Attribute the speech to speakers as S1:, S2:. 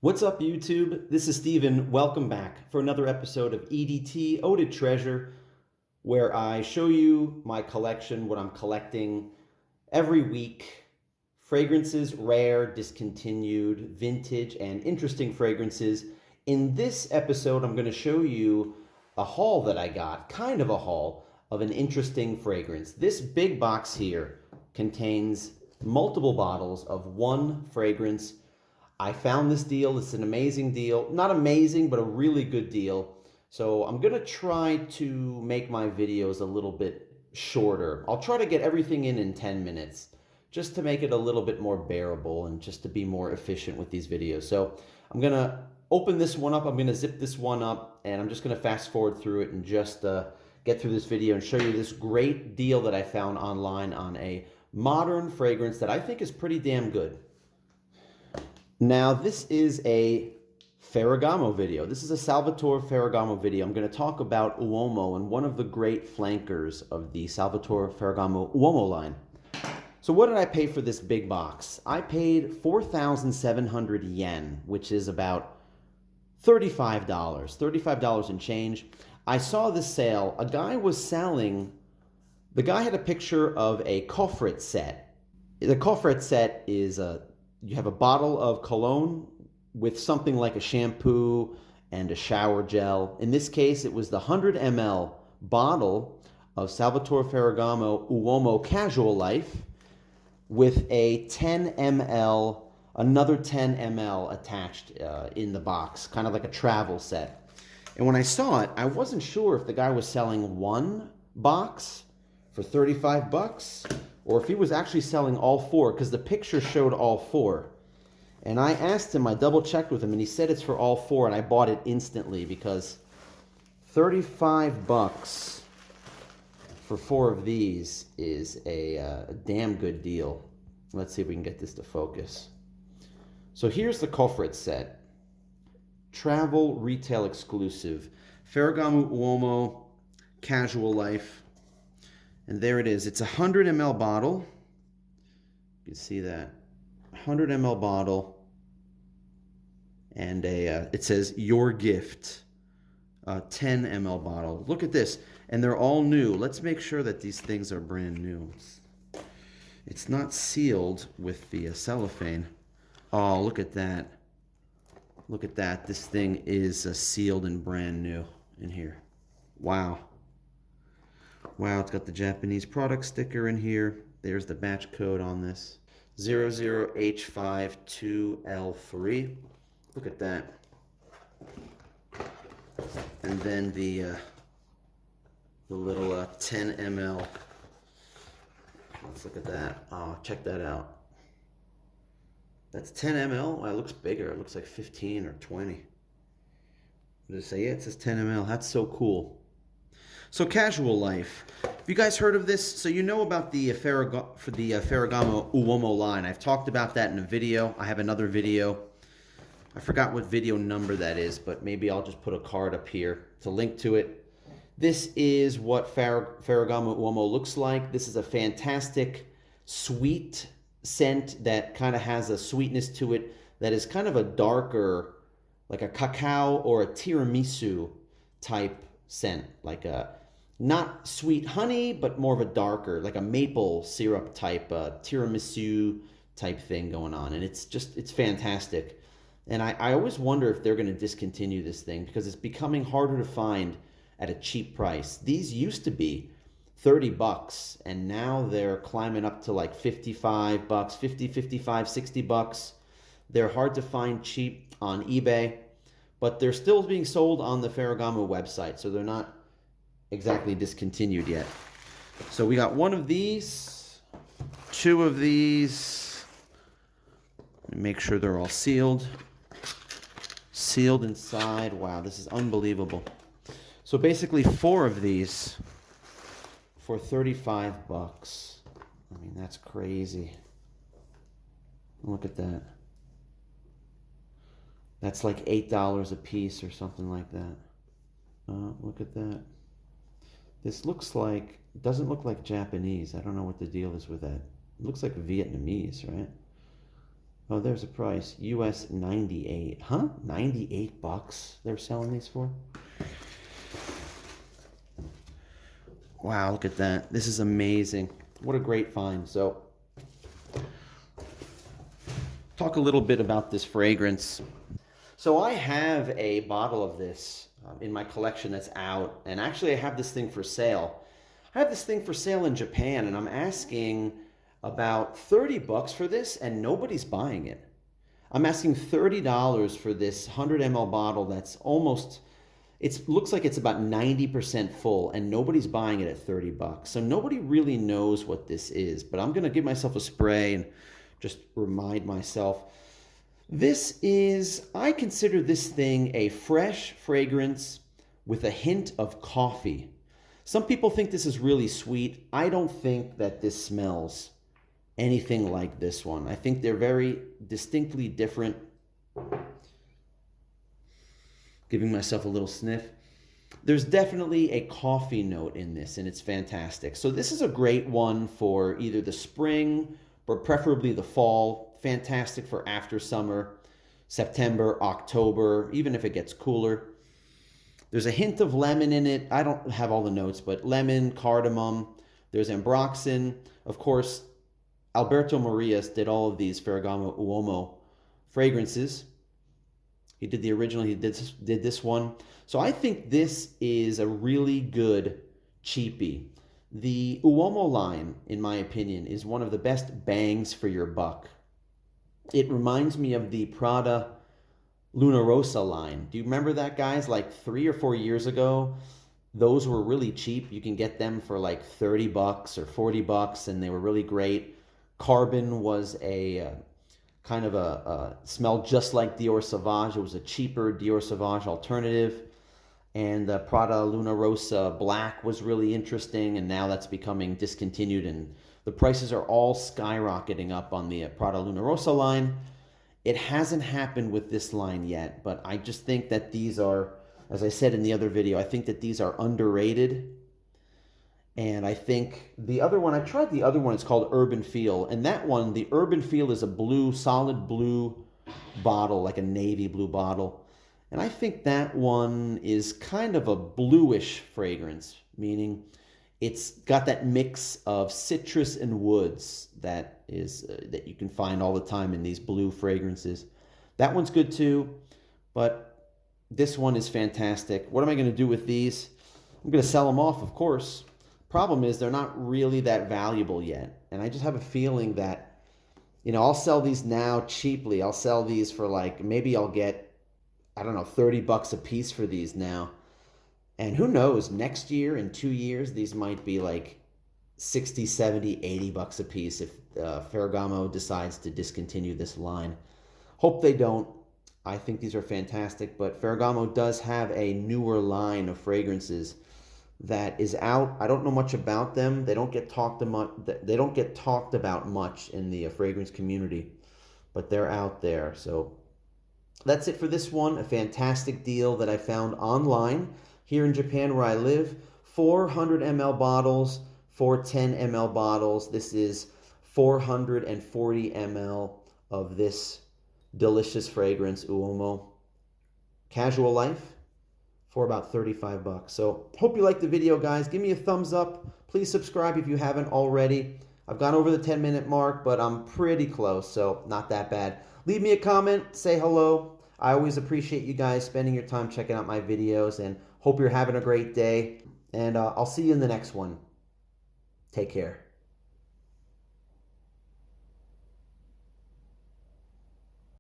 S1: What's up, YouTube? This is Steven. Welcome back for another episode of EDT, Eau de Treasure, where I show you my collection, what I'm collecting every week. Fragrances, rare, discontinued, vintage, and interesting fragrances. In this episode, I'm going to show you a haul that I got, kind of a haul, of an interesting fragrance. This big box here contains multiple bottles of one fragrance. I found this deal. It's an amazing deal. Not amazing, but a really good deal. So I'm going to try to make my videos a little bit shorter. I'll try to get everything in 10 minutes just to make it a little bit more bearable and just to be more efficient with these videos. So I'm going to open this one up. I'm going to zip this one up and I'm just going to fast forward through it and just get through this video and show you this great deal that I found online on a modern fragrance that I think is pretty damn good. Now, this is a Ferragamo video. This is a Salvatore Ferragamo video. I'm going to talk about UOMO and one of the great flankers of the Salvatore Ferragamo UOMO line. So what did I pay for this big box? I paid 4,700 yen, which is about $35 and change. I saw this sale. A guy was selling, the guy had a picture of a coffret set. The coffret set is you have a bottle of cologne with something like a shampoo and a shower gel. In this case, it was the 100 ml bottle of Salvatore Ferragamo UOMO Casual Life with a 10 ml, another 10 ml attached in the box, kind of like a travel set. And when I saw it, I wasn't sure if the guy was selling one box for 35 bucks or if he was actually selling all four, because the picture showed all four. And I asked him, I double checked with him, and he said it's for all four, and I bought it instantly because 35 bucks for four of these is a damn good deal. Let's see if we can get this to focus. So here's the coffret set. Travel retail exclusive. Ferragamo UOMO Casual Life. And there it is. It's a 100 ml bottle. You can see that. 100 ml bottle. And it says, your gift. 10 ml bottle. Look at this. And they're all new. Let's make sure that these things are brand new. It's not sealed with the cellophane. Oh, look at that. Look at that. This thing is sealed and brand new in here. Wow. Wow, it's got the Japanese product sticker in here. There's the batch code on this. 00H52L3. Look at that. And then the little 10 ml. Let's look at that. Oh, check that out. That's 10 ml. Wow, it looks bigger. It looks like 15 or 20. Just say, yeah, it says 10 ml. That's so cool. So Casual Life. Have you guys heard of this? So you know about the Ferragamo UOMO line. I've talked about that in a video. I have another video. I forgot what video number that is, but maybe I'll just put a card up here to link to it. This is what Ferragamo UOMO looks like. This is a fantastic sweet scent that kind of has a sweetness to it that is kind of a darker, like a cacao or a tiramisu type scent, like a not sweet honey, but more of a darker, like a maple syrup type, tiramisu type thing going on. And it's fantastic. And I always wonder if they're going to discontinue this thing because it's becoming harder to find at a cheap price. These used to be 30 bucks and now they're climbing up to like 55 bucks, 50, 55, 60 bucks. They're hard to find cheap on eBay, but they're still being sold on the Ferragamo website, so they're not exactly discontinued yet. So we got one of these, two of these. Make sure they're all sealed. Sealed inside. Wow, this is unbelievable. So basically four of these for 35 bucks. I mean, that's crazy. Look at that. That's like $8 a piece or something like that. Look at that. This looks like, doesn't look like Japanese. I don't know what the deal is with that. It looks like Vietnamese, right? Oh, there's a price. US 98. Huh? 98 bucks they're selling these for? Wow, look at that. This is amazing. What a great find. So, talk a little bit about this fragrance. So I have a bottle of this in my collection that's out. And actually I have this thing for sale. I have this thing for sale in Japan, and I'm asking about 30 bucks for this, and nobody's buying it. I'm asking $30 for this 100 ml bottle that's almost, it looks like it's about 90% full, and nobody's buying it at 30 bucks. So nobody really knows what this is, but I'm gonna give myself a spray and just remind myself. This is, I consider this thing a fresh fragrance with a hint of coffee. Some people think this is really sweet. I don't think that this smells anything like this one. I think they're very distinctly different. Giving myself a little sniff. There's definitely a coffee note in this, and it's fantastic. So this is a great one for either the spring, but preferably the fall. Fantastic for after summer, September, October, even if it gets cooler. There's a hint of lemon in it. I don't have all the notes, but lemon, cardamom. There's ambroxan. Of course, Alberto Marias did all of these Ferragamo UOMO fragrances. He did the original, he did this one. So I think this is a really good cheapie. The UOMO line, in my opinion, is one of the best bangs for your buck. It reminds me of the Prada Luna Rossa line. Do you remember that, guys? Like 3 or 4 years ago, those were really cheap. You can get them for like 30 bucks or 40 bucks, and they were really great. Carbon was a kind of a smelled just like Dior Sauvage. It was a cheaper Dior Sauvage alternative. And the Prada Luna Rossa Black was really interesting, and now that's becoming discontinued, and the prices are all skyrocketing up on the Prada Luna Rossa line. It hasn't happened with this line yet, but I just think that these are, as I said in the other video, I think that these are underrated. And I think the other one, I tried the other one, it's called Urban Feel. And that one, the Urban Feel is a blue, solid blue bottle, like a navy blue bottle. And I think that one is kind of a bluish fragrance, meaning it's got that mix of citrus and woods that is that you can find all the time in these blue fragrances. That one's good too, but this one is fantastic. What am I going to do with these? I'm going to sell them off, of course. Problem is they're not really that valuable yet, and I just have a feeling that, you know, I'll sell these now cheaply. I'll sell these for like, maybe I'll get, I don't know, 30 bucks a piece for these now. And who knows, next year, in 2 years, these might be like 60, 70, 80 bucks a piece if Ferragamo decides to discontinue this line. Hope they don't. I think these are fantastic, but Ferragamo does have a newer line of fragrances that is out. I don't know much about them. They don't get talked about much in the fragrance community, but they're out there. So that's it for this one. A fantastic deal that I found online here in Japan where I live. 400 ml bottles for 10 ml bottles. This is 440 ml of this delicious fragrance, UOMO Casual Life, for about 35 bucks. So hope you liked the video, guys. Give me a thumbs up. Please subscribe if you haven't already. I've gone over the 10-minute mark, but I'm pretty close, so not that bad. Leave me a comment, say hello. I always appreciate you guys spending your time checking out my videos, and hope you're having a great day. And I'll see you in the next one. Take care.